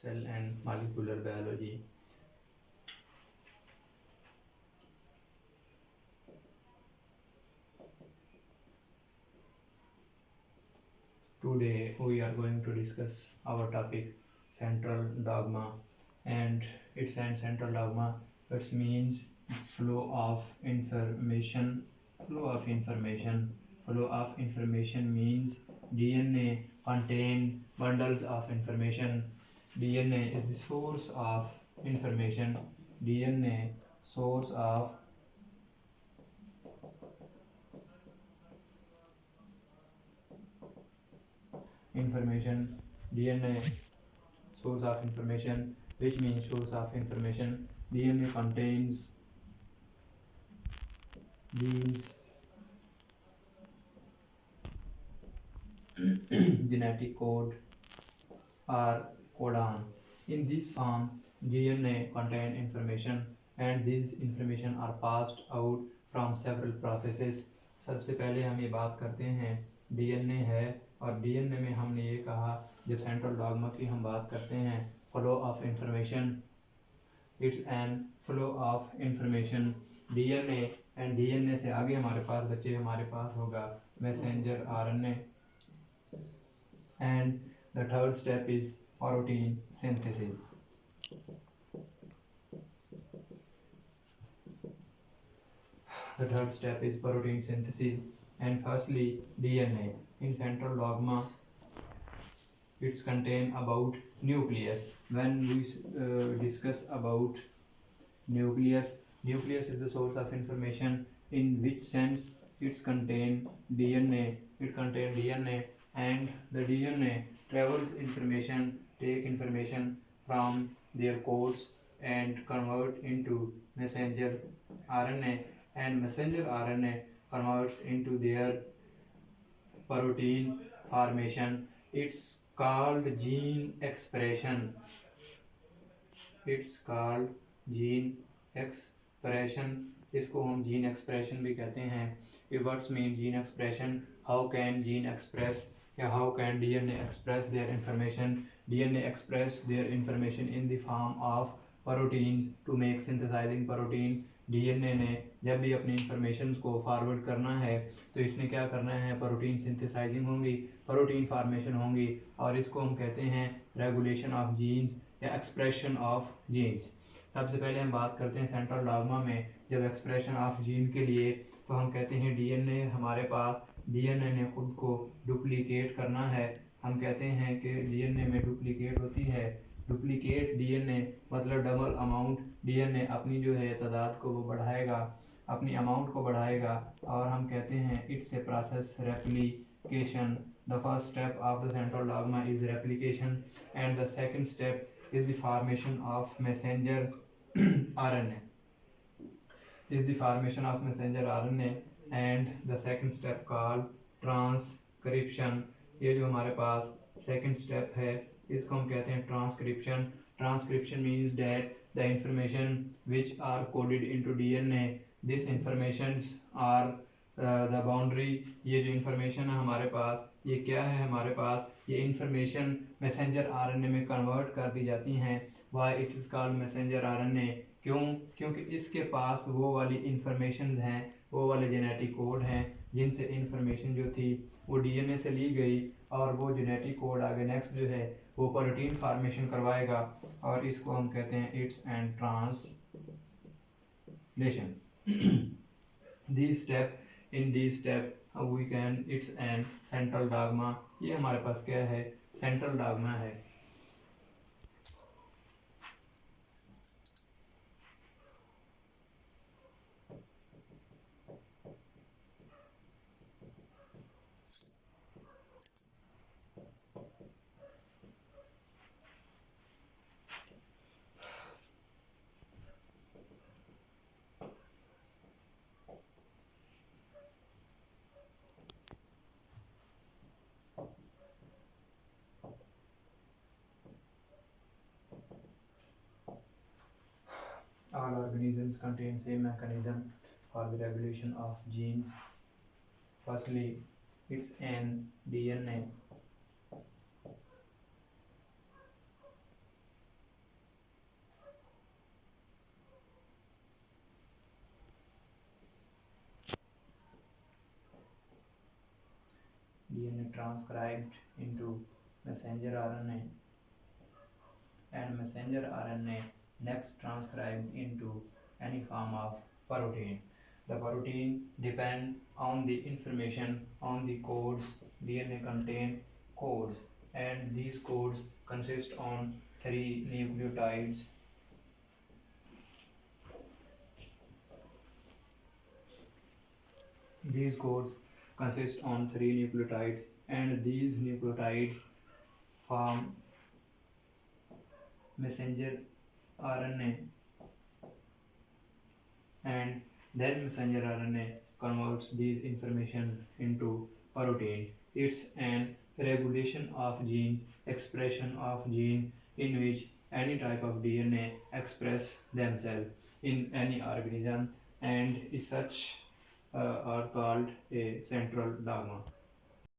Cell and Molecular Biology. Today we are going to discuss our topic central dogma, and its and central dogma, it means flow of information. Flow of information. Flow of information means DNA contain bundles of information. DNA is the source of information. DNA source of information. DNA source of information, which means source of information. DNA contains genes, genetic code, or codon. In this form, DNA contain information, and these information are passed out from several processes. सबसे पहले हम ये बात करते हैं DNA है, और DNA में हमने ये कहा, जब सेंट्रल डॉग्मा की हम बात करते हैं, flow of information, it's an flow of information DNA, and DNA से आगे हमारे पास बच्चे हमारे पास होगा messenger RNA, and the third step is protein synthesis. The third step is protein synthesis, and firstly DNA. In central dogma, it's contain about nucleus. When we discuss about nucleus, nucleus is the source of information. In which sense? It's contain DNA. It contain DNA, and the DNA travels information, take information from their codes and convert into messenger RNA, and messenger RNA converts into their protein formation. It's called gene expression. It's called gene expression. इसको हम gene expression भी कहते हैं. Words mean gene expression. How can gene express, या how can DNA express their information? DNA express their information in the form of proteins to make synthesizing protein. DNA ने जब भी अपनी इंफॉर्मेशन को forward करना है, तो इसने क्या करना है, प्रोटीन सिंथेसाइजिंग होंगी, प्रोटीन फार्मेशन होंगी, और इसको हम कहते हैं रेगुलेशन ऑफ जीन्स या एक्सप्रेशन ऑफ जीन्स. सबसे पहले हम बात करते हैं सेंट्रल डॉग्मा में, जब एक्सप्रेशन ऑफ जीन के लिए, तो हम कहते हैं डीएनए हमारे पास, डीएनए ने खुद को डुप्लीकेट करना है. हम कहते हैं कि डीएनए में डुप्लीकेट होती है. डुप्लीकेट डीएनए मतलब डबल अमाउंट. डीएनए अपनी जो है तादाद को वो बढ़ाएगा, अपनी अमाउंट को बढ़ाएगा, और हम कहते हैं it's a process replication. The first step of the central dogma is replication, and the second step is the formation of messenger RNA. is the formation of messenger RNA, and the second step called transcription. ये जो हमारे पास second step है, इसको हम कहते हैं transcription. Transcription means that the information which are coded into DNA, these informations are the boundary. ये जो information है हमारे पास, ये क्या है हमारे पास, ये information messenger RNA में convert कर दी जाती हैं. Why it is called messenger RNA? क्योंकि इसके पास वो वाली इंफॉर्मेशन हैं, वो वाले जेनेटिक कोड हैं, जिनसे इंफॉर्मेशन जो थी वो डीएनए से ली गई, और वो जेनेटिक कोड आगे नेक्स्ट जो है वो प्रोटीन फार्मेशन करवाएगा, और इसको हम कहते हैं it's and translation. This step, in this step we can it's and central dogma. ये हमारे पास क्या है, सेंट्रल डॉग्मा है. All organisms contain same mechanism for the regulation of genes. Firstly, it's an DNA. transcribed into messenger RNA, and messenger RNA next transcribed into any form of protein. The protein depend on the information on the codes. DNA contain codes, and these codes consist on three nucleotides. These codes consist on three nucleotides, and these nucleotides form messenger RNA, and then messenger RNA converts these information into proteins. It's an regulation of genes, expression of gene in which any type of DNA express themselves in any organism, and such are called a central dogma.